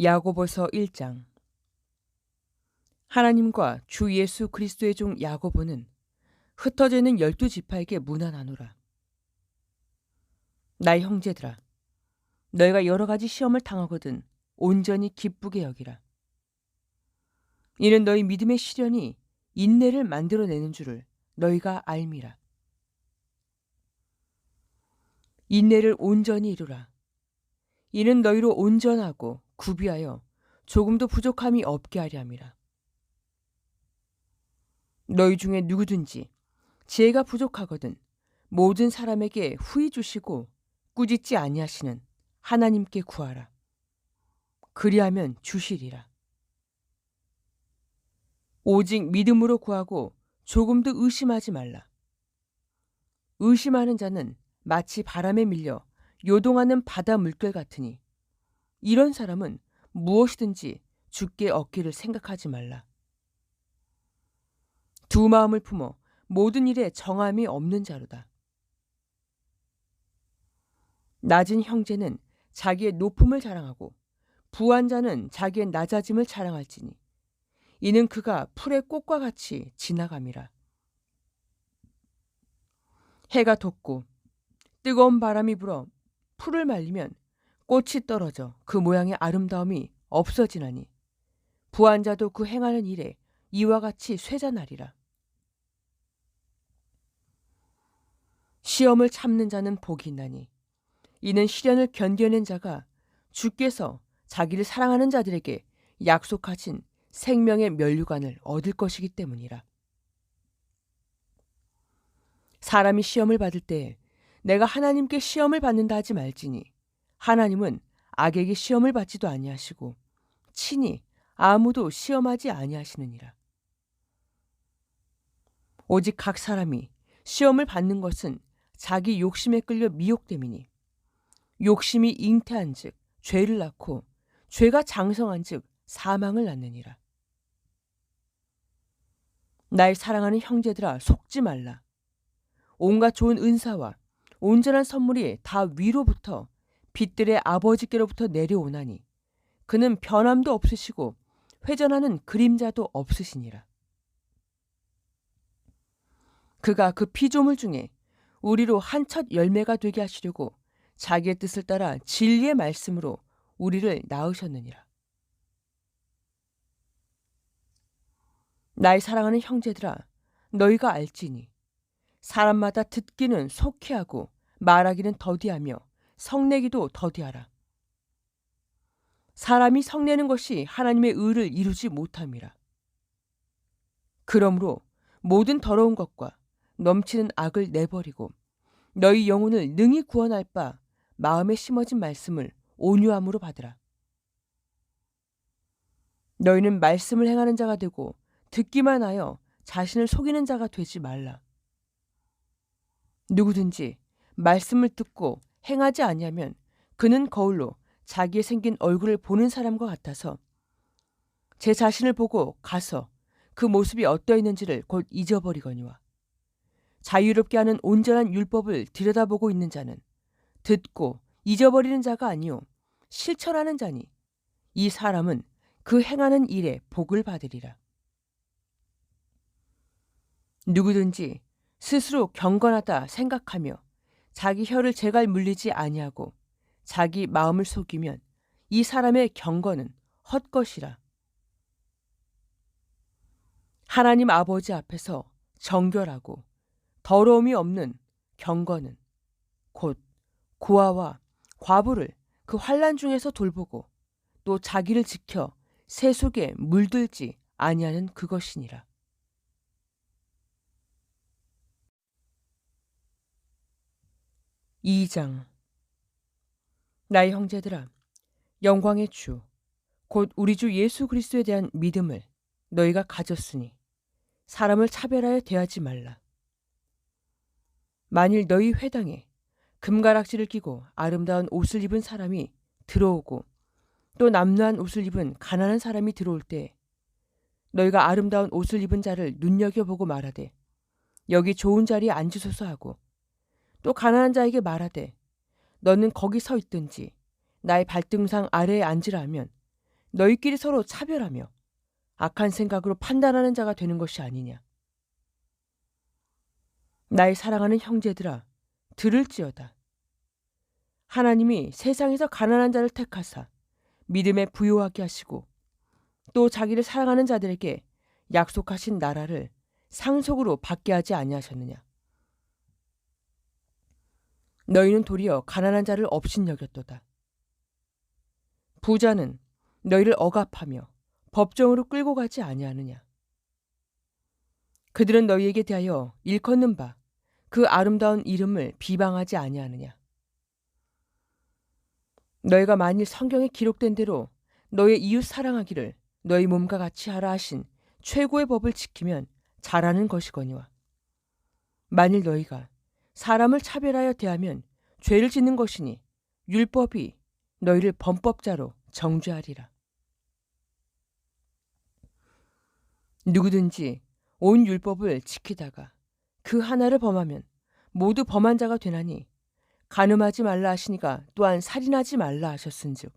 야고보서 1장. 하나님과 주 예수 그리스도의 종 야고보는 흩어져 있는 12지파에게 문안하노라. 나의 형제들아, 너희가 여러 가지 시험을 당하거든 온전히 기쁘게 여기라. 이는 너희 믿음의 시련이 인내를 만들어내는 줄을 너희가 알미라. 인내를 온전히 이루라. 이는 너희로 온전하고 구비하여 조금도 부족함이 없게 하려 함이라. 너희 중에 누구든지 지혜가 부족하거든 모든 사람에게 후히 주시고 꾸짖지 아니하시는 하나님께 구하라. 그리하면 주시리라. 오직 믿음으로 구하고 조금도 의심하지 말라. 의심하는 자는 마치 바람에 밀려 요동하는 바다 물결 같으니 이런 사람은 무엇이든지 주께 얻기를 생각하지 말라. 두 마음을 품어 모든 일에 정함이 없는 자로다. 낮은 형제는 자기의 높음을 자랑하고 부한 자는 자기의 낮아짐을 자랑할지니 이는 그가 풀의 꽃과 같이 지나감이라. 해가 돋고 뜨거운 바람이 불어 풀을 말리면 꽃이 떨어져 그 모양의 아름다움이 없어지나니 부한 자도 그 행하는 일에 이와 같이 쇠잔하리라. 시험을 참는 자는 복이 있나니 이는 시련을 견뎌낸 자가 주께서 자기를 사랑하는 자들에게 약속하신 생명의 면류관을 얻을 것이기 때문이라. 사람이 시험을 받을 때 내가 하나님께 시험을 받는다 하지 말지니 하나님은 악에게 시험을 받지도 아니하시고 친히 아무도 시험하지 아니하시느니라. 오직 각 사람이 시험을 받는 것은 자기 욕심에 끌려 미혹됨이니 욕심이 잉태한즉 죄를 낳고 죄가 장성한즉 사망을 낳느니라. 나의 사랑하는 형제들아, 속지 말라. 온갖 좋은 은사와 온전한 선물이 다 위로부터 빛들의 아버지께로부터 내려오나니 그는 변함도 없으시고 회전하는 그림자도 없으시니라. 그가 그 피조물 중에 우리로 한 첫 열매가 되게 하시려고 자기의 뜻을 따라 진리의 말씀으로 우리를 낳으셨느니라. 나의 사랑하는 형제들아, 너희가 알지니 사람마다 듣기는 속히하고 말하기는 더디하며 성내기도 더디하라. 사람이 성내는 것이 하나님의 의를 이루지 못함이라. 그러므로 모든 더러운 것과 넘치는 악을 내버리고 너희 영혼을 능히 구원할 바 마음에 심어진 말씀을 온유함으로 받으라. 너희는 말씀을 행하는 자가 되고 듣기만 하여 자신을 속이는 자가 되지 말라. 누구든지 말씀을 듣고 행하지 아니하면 그는 거울로 자기의 생긴 얼굴을 보는 사람과 같아서 제 자신을 보고 가서 그 모습이 어떠했는지를 곧 잊어버리거니와 자유롭게 하는 온전한 율법을 들여다보고 있는 자는 듣고 잊어버리는 자가 아니요 실천하는 자니 이 사람은 그 행하는 일에 복을 받으리라. 누구든지 스스로 경건하다 생각하며 자기 혀를 제갈 물리지 아니하고 자기 마음을 속이면 이 사람의 경건은 헛것이라. 하나님 아버지 앞에서 정결하고 더러움이 없는 경건은 곧 고아와 과부를 그 환난 중에서 돌보고 또 자기를 지켜 새 속에 물들지 아니하는 그것이니라. 2장. 나의 형제들아, 영광의 주, 곧 우리 주 예수 그리스도에 대한 믿음을 너희가 가졌으니 사람을 차별하여 대하지 말라. 만일 너희 회당에 금가락지를 끼고 아름다운 옷을 입은 사람이 들어오고 또 남루한 옷을 입은 가난한 사람이 들어올 때 너희가 아름다운 옷을 입은 자를 눈여겨보고 말하되 여기 좋은 자리에 앉으소서 하고 또 가난한 자에게 말하되 너는 거기 서 있든지 나의 발등상 아래에 앉으라 하면 너희끼리 서로 차별하며 악한 생각으로 판단하는 자가 되는 것이 아니냐. 나의 사랑하는 형제들아, 들을지어다. 하나님이 세상에서 가난한 자를 택하사 믿음에 부요하게 하시고 또 자기를 사랑하는 자들에게 약속하신 나라를 상속으로 받게 하지 아니하셨느냐. 너희는 도리어 가난한 자를 업신여겼도다. 부자는 너희를 억압하며 법정으로 끌고 가지 아니하느냐. 그들은 너희에게 대하여 일컫는 바 그 아름다운 이름을 비방하지 아니하느냐. 너희가 만일 성경에 기록된 대로 너희 이웃 사랑하기를 너희 몸과 같이 하라 하신 최고의 법을 지키면 잘하는 것이거니와 만일 너희가 사람을 차별하여 대하면 죄를 짓는 것이니 율법이 너희를 범법자로 정죄하리라. 누구든지 온 율법을 지키다가 그 하나를 범하면 모두 범한 자가 되나니 간음하지 말라 하시니가 또한 살인하지 말라 하셨은즉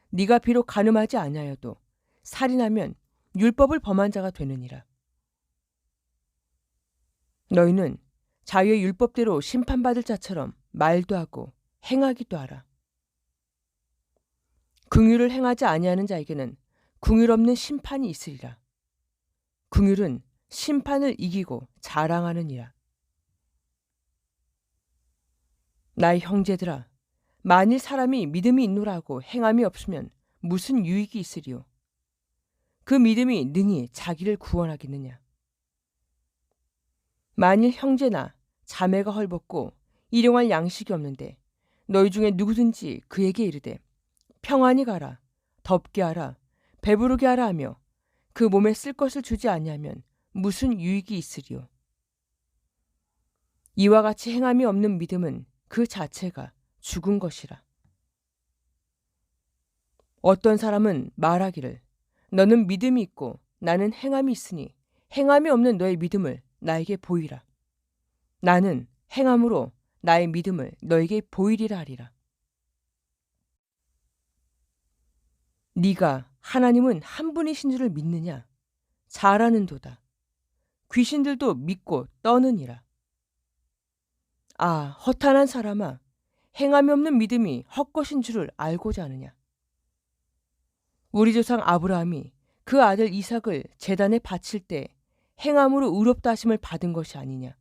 네가 비록 간음하지 아니하여도 살인하면 율법을 범한 자가 되느니라. 너희는 자유의 율법대로 심판받을 자처럼 말도 하고 행하기도 하라. 긍휼을 행하지 아니하는 자에게는 긍휼 없는 심판이 있으리라. 긍휼은 심판을 이기고 자랑하느니라. 나의 형제들아, 만일 사람이 믿음이 있노라 하고 행함이 없으면 무슨 유익이 있으리요? 그 믿음이 능히 자기를 구원하겠느냐? 만일 형제나 자매가 헐벗고 일용할 양식이 없는데 너희 중에 누구든지 그에게 이르되 평안히 가라, 덥게 하라, 배부르게 하라 하며 그 몸에 쓸 것을 주지 아니하면 무슨 유익이 있으리요? 이와 같이 행함이 없는 믿음은 그 자체가 죽은 것이라. 어떤 사람은 말하기를 너는 믿음이 있고 나는 행함이 있으니 행함이 없는 너의 믿음을 나에게 보이라. 나는 행함으로 나의 믿음을 너에게 보이리라 하리라. 네가 하나님은 한 분이신 줄을 믿느냐? 잘하는도다. 귀신들도 믿고 떠느니라. 아, 허탄한 사람아, 행함이 없는 믿음이 헛것인 줄을 알고자 하느냐? 우리 조상 아브라함이 그 아들 이삭을 제단에 바칠 때 행함으로 의롭다 하심을 받은 것이 아니냐?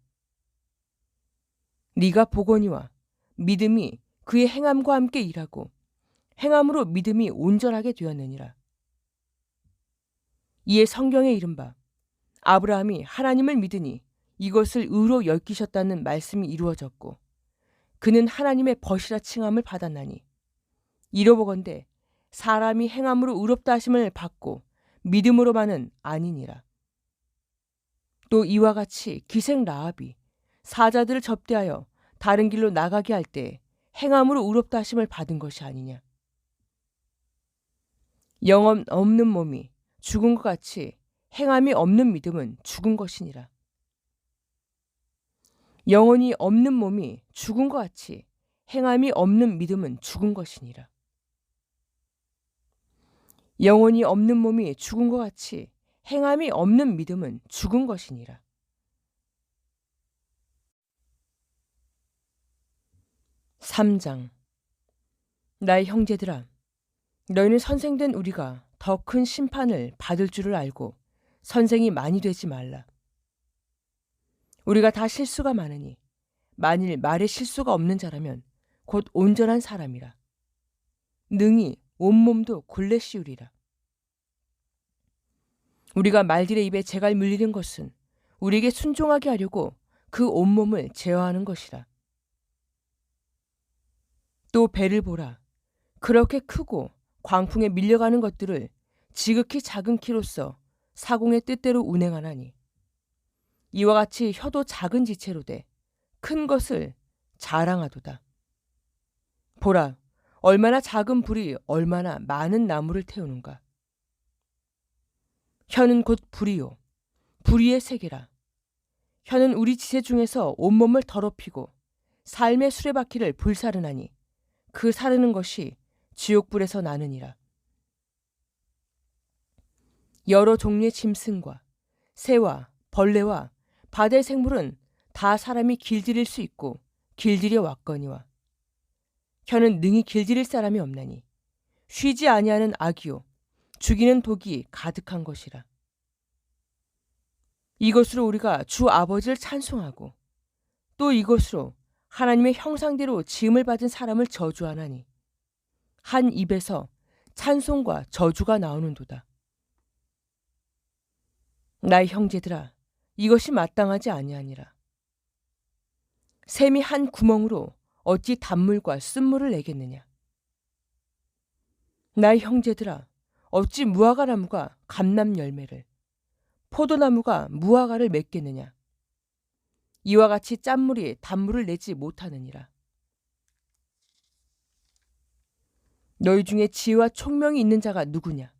네가 보거니와 믿음이 그의 행함과 함께 일하고 행함으로 믿음이 온전하게 되었느니라. 이에 성경에 이른바 아브라함이 하나님을 믿으니 이것을 의로 여기셨다는 말씀이 이루어졌고 그는 하나님의 벗이라 칭함을 받았나니 이로보건대 사람이 행함으로 의롭다 하심을 받고 믿음으로만은 아니니라. 또 이와 같이 기생 라합이 사자들을 접대하여 다른 길로 나가게 할 때 행함으로 의롭다 하심을 받은 것이 아니냐. 영혼 없는 몸이 죽은 것 같이 행함이 없는 믿음은 죽은 것이니라. 영혼이 없는 몸이 죽은 것 같이 행함이 없는 믿음은 죽은 것이니라. 영혼이 없는 몸이 죽은 것 같이 행함이 없는 믿음은 죽은 것이니라. 3장. 나의 형제들아, 너희는 선생된 우리가 더 큰 심판을 받을 줄을 알고 선생이 많이 되지 말라. 우리가 다 실수가 많으니 만일 말에 실수가 없는 자라면 곧 온전한 사람이라. 능히 온몸도 굴레 씌우리라. 우리가 말들의 입에 재갈 물리는 것은 우리에게 순종하게 하려고 그 온몸을 제어하는 것이라. 또 배를 보라. 그렇게 크고 광풍에 밀려가는 것들을 지극히 작은 키로서 사공의 뜻대로 운행하나니 이와 같이 혀도 작은 지체로 돼 큰 것을 자랑하도다. 보라, 얼마나 작은 불이 얼마나 많은 나무를 태우는가. 혀는 곧 불이요, 불의의 세계라. 혀는 우리 지체 중에서 온몸을 더럽히고 삶의 수레바퀴를 불사르나니 그 사르는 것이 지옥불에서 나느니라. 여러 종류의 짐승과 새와 벌레와 바다의 생물은 다 사람이 길들일 수 있고 길들여 왔거니와 혀는 능히 길들일 사람이 없나니 쉬지 아니하는 악이요 죽이는 독이 가득한 것이라. 이것으로 우리가 주 아버지를 찬송하고 또 이것으로 하나님의 형상대로 지음을 받은 사람을 저주하나니 한 입에서 찬송과 저주가 나오는도다. 나의 형제들아, 이것이 마땅하지 아니하니라. 샘이 한 구멍으로 어찌 단물과 쓴물을 내겠느냐. 나의 형제들아, 어찌 무화과 나무가 감람 열매를, 포도나무가 무화과를 맺겠느냐. 이와 같이 짠물이 단물을 내지 못하느니라. 너희 중에 지혜와 총명이 있는 자가 누구냐?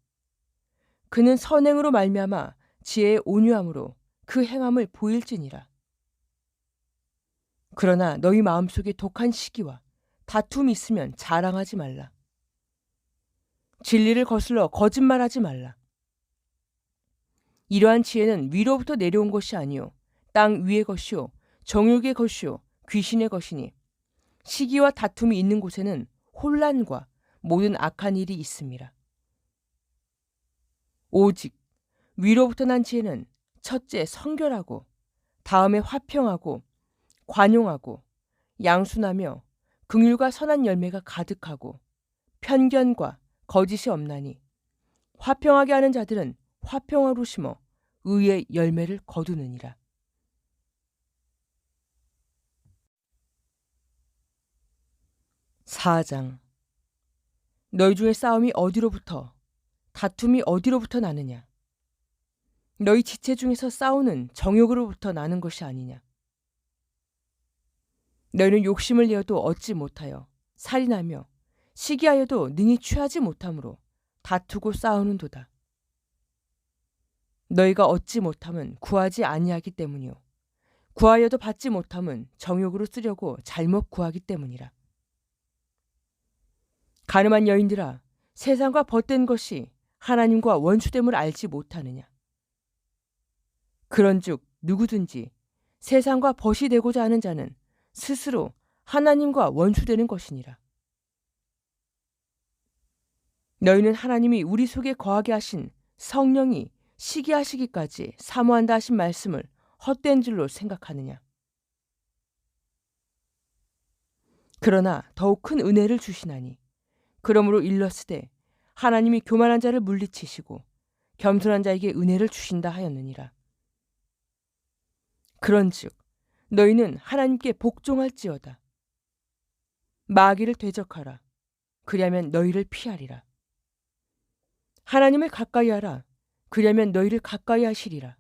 그는 선행으로 말미암아 지혜의 온유함으로 그 행함을 보일지니라. 그러나 너희 마음속에 독한 시기와 다툼이 있으면 자랑하지 말라. 진리를 거슬러 거짓말하지 말라. 이러한 지혜는 위로부터 내려온 것이 아니요 땅 위의 것이요 정욕의 것이요 귀신의 것이니 시기와 다툼이 있는 곳에는 혼란과 모든 악한 일이 있음이라. 오직 위로부터 난 지혜는 첫째 성결하고 다음에 화평하고 관용하고 양순하며 긍휼과 선한 열매가 가득하고 편견과 거짓이 없나니 화평하게 하는 자들은 화평하로 심어 의의 열매를 거두느니라. 사장. 너희 중에 싸움이 어디로부터 다툼이 어디로부터 나느냐? 너희 지체 중에서 싸우는 정욕으로부터 나는 것이 아니냐? 너희는 욕심을 내어도 얻지 못하여 살인하며 시기하여도 능히 취하지 못함으로 다투고 싸우는도다. 너희가 얻지 못함은 구하지 아니하기 때문이요 구하여도 받지 못함은 정욕으로 쓰려고 잘못 구하기 때문이라. 가늠한 여인들아, 세상과 벗된 것이 하나님과 원수됨을 알지 못하느냐? 그런즉 누구든지 세상과 벗이 되고자 하는 자는 스스로 하나님과 원수되는 것이니라. 너희는 하나님이 우리 속에 거하게 하신 성령이 시기하시기까지 사모한다 하신 말씀을 헛된 줄로 생각하느냐? 그러나 더욱 큰 은혜를 주시나니 그러므로 일렀으되 하나님이 교만한 자를 물리치시고 겸손한 자에게 은혜를 주신다 하였느니라. 그런즉 너희는 하나님께 복종할지어다. 마귀를 대적하라. 그리하면 너희를 피하리라. 하나님을 가까이 하라. 그리하면 너희를 가까이 하시리라.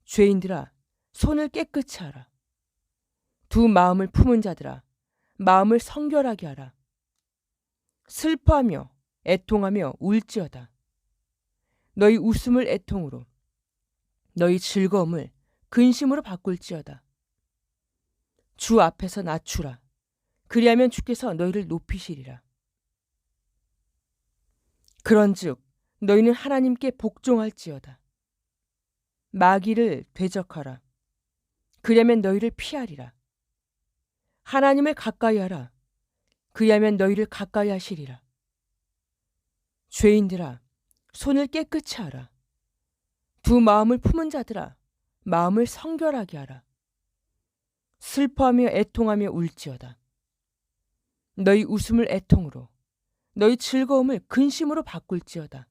죄인들아, 손을 깨끗이 하라. 두 마음을 품은 자들아, 마음을 성결하게 하라. 슬퍼하며 애통하며 울지어다. 너희 웃음을 애통으로, 너희 즐거움을 근심으로 바꿀지어다. 주 앞에서 낮추라. 그리하면 주께서 너희를 높이시리라. 그런즉 너희는 하나님께 복종할지어다. 마귀를 대적하라. 그리하면 너희를 피하리라. 하나님을 가까이 하라. 그리하면 너희를 가까이 하시리라. 죄인들아, 손을 깨끗이 하라. 두 마음을 품은 자들아, 마음을 성결하게 하라. 슬퍼하며 애통하며 울지어다. 너희 웃음을 애통으로, 너희 즐거움을 근심으로 바꿀지어다.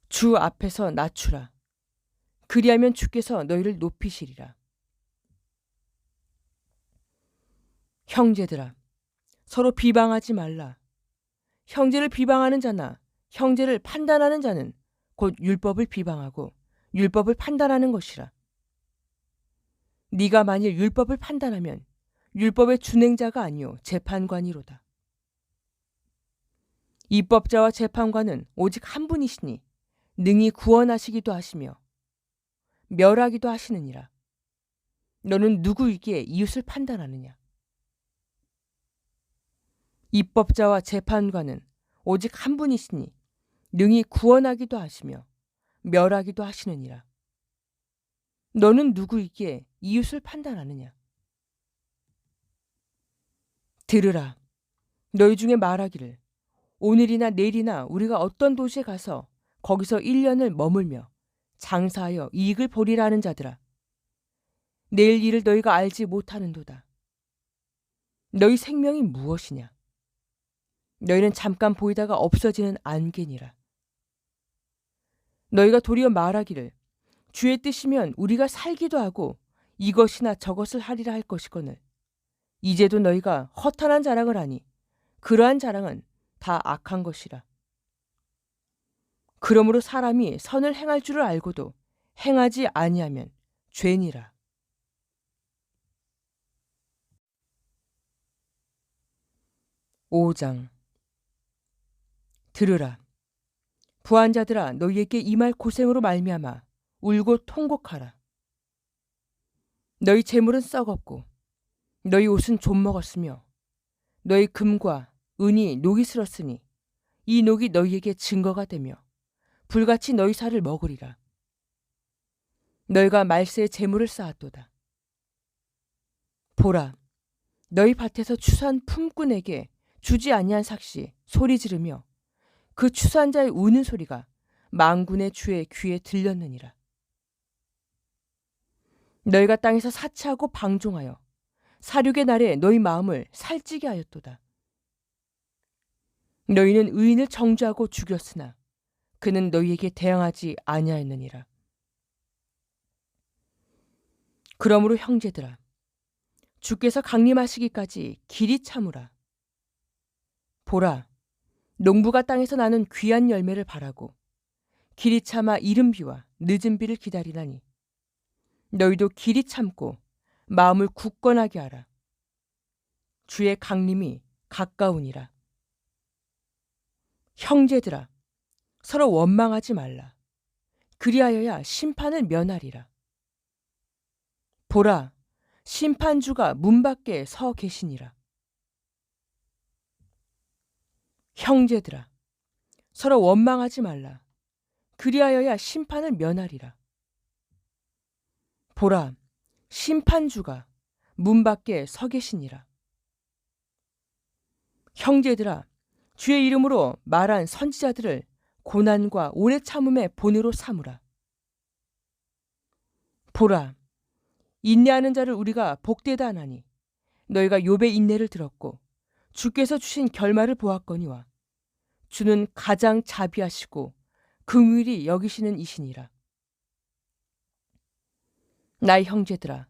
주 앞에서 낮추라. 그리하면 주께서 너희를 높이시리라. 형제들아, 서로 비방하지 말라. 형제를 비방하는 자나 형제를 판단하는 자는 곧 율법을 비방하고 율법을 판단하는 것이라. 네가 만일 율법을 판단하면 율법의 준행자가 아니요 재판관이로다. 입법자와 재판관은 오직 한 분이시니 능히 구원하시기도 하시며 멸하기도 하시느니라. 너는 누구이기에 이웃을 판단하느냐? 입법자와 재판관은 오직 한 분이시니 능히 구원하기도 하시며 멸하기도 하시느니라. 너는 누구이기에 이웃을 판단하느냐? 들으라. 너희 중에 말하기를 오늘이나 내일이나 우리가 어떤 도시에 가서 거기서 1년을 머물며 장사하여 이익을 보리라 하는 자들아. 내일 일을 너희가 알지 못하는도다. 너희 생명이 무엇이냐? 너희는 잠깐 보이다가 없어지는 안개니라. 너희가 도리어 말하기를 주의 뜻이면 우리가 살기도 하고 이것이나 저것을 하리라 할 것이거늘 이제도 너희가 허탄한 자랑을 하니 그러한 자랑은 다 악한 것이라. 그러므로 사람이 선을 행할 줄을 알고도 행하지 아니하면 죄니라. (5장) 들으라. 부한 자들아 너희에게 임할 고생으로 말미암아 울고 통곡하라. 너희 재물은 썩었고 너희 옷은 좀먹었으며 너희 금과 은이 녹이 슬었으니 이 녹이 너희에게 증거가 되며 불같이 너희 살을 먹으리라. 너희가 말세에 재물을 쌓았도다. 보라, 너희 밭에서 추수한 품꾼에게 주지 아니한 삭시 소리 지르며 그 추수한 자의 우는 소리가 만군의 주의 귀에 들렸느니라. 너희가 땅에서 사치하고 방종하여 사륙의 날에 너희 마음을 살찌게 하였도다. 너희는 의인을 정죄하고 죽였으나 그는 너희에게 대항하지 아니하였느니라. 그러므로 형제들아, 주께서 강림하시기까지 길이 참으라. 보라, 농부가 땅에서 나는 귀한 열매를 바라고 길이 참아 이른 비와 늦은 비를 기다리나니 너희도 길이 참고 마음을 굳건하게 하라. 주의 강림이 가까우니라. 형제들아, 서로 원망하지 말라. 그리하여야 심판을 면하리라. 보라, 심판주가 문 밖에 서 계시니라. 형제들아, 서로 원망하지 말라. 그리하여야 심판을 면하리라. 보라, 심판주가 문 밖에 서 계시니라. 형제들아, 주의 이름으로 말한 선지자들을 고난과 오래 참음의 본으로 삼으라. 보라, 인내하는 자를 우리가 복되다 하나니 너희가 욥의 인내를 들었고 주께서 주신 결말을 보았거니와 주는 가장 자비하시고 긍휼히 여기시는 이시니라. 나의 형제들아,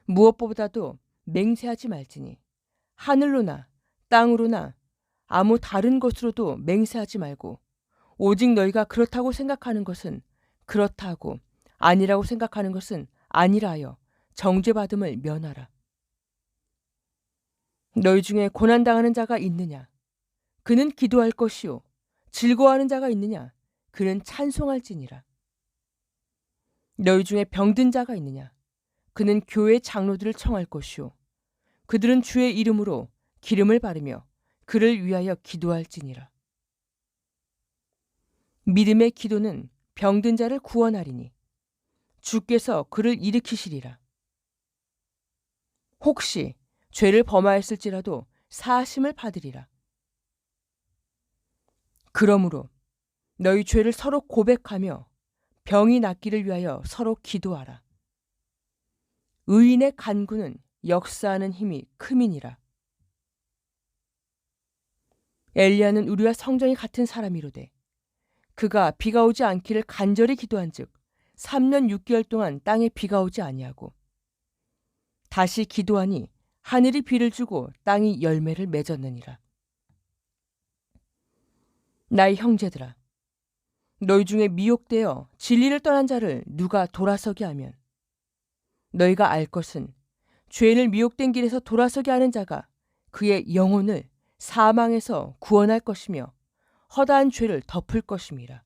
무엇보다도 맹세하지 말지니 하늘로나 땅으로나 아무 다른 것으로도 맹세하지 말고 오직 너희가 그렇다고 생각하는 것은 그렇다 하고 아니라고 생각하는 것은 아니라 하여 정죄받음을 면하라. 너희 중에 고난당하는 자가 있느냐? 그는 기도할 것이요. 즐거워하는 자가 있느냐? 그는 찬송할지니라. 너희 중에 병든 자가 있느냐? 그는 교회 장로들을 청할 것이요. 그들은 주의 이름으로 기름을 바르며 그를 위하여 기도할지니라. 믿음의 기도는 병든 자를 구원하리니 주께서 그를 일으키시리라. 혹시 죄를 범하였을지라도 사하심을 받으리라. 그러므로 너희 죄를 서로 고백하며 병이 낫기를 위하여 서로 기도하라. 의인의 간구는 역사하는 힘이 큼이니라. 엘리야는 우리와 성정이 같은 사람이로되 그가 비가 오지 않기를 간절히 기도한즉 3년 6개월 동안 땅에 비가 오지 아니하고 다시 기도하니 하늘이 비를 주고 땅이 열매를 맺었느니라. 나의 형제들아, 너희 중에 미혹되어 진리를 떠난 자를 누가 돌아서게 하면 너희가 알 것은 죄인을 미혹된 길에서 돌아서게 하는 자가 그의 영혼을 사망에서 구원할 것이며 허다한 죄를 덮을 것임이라.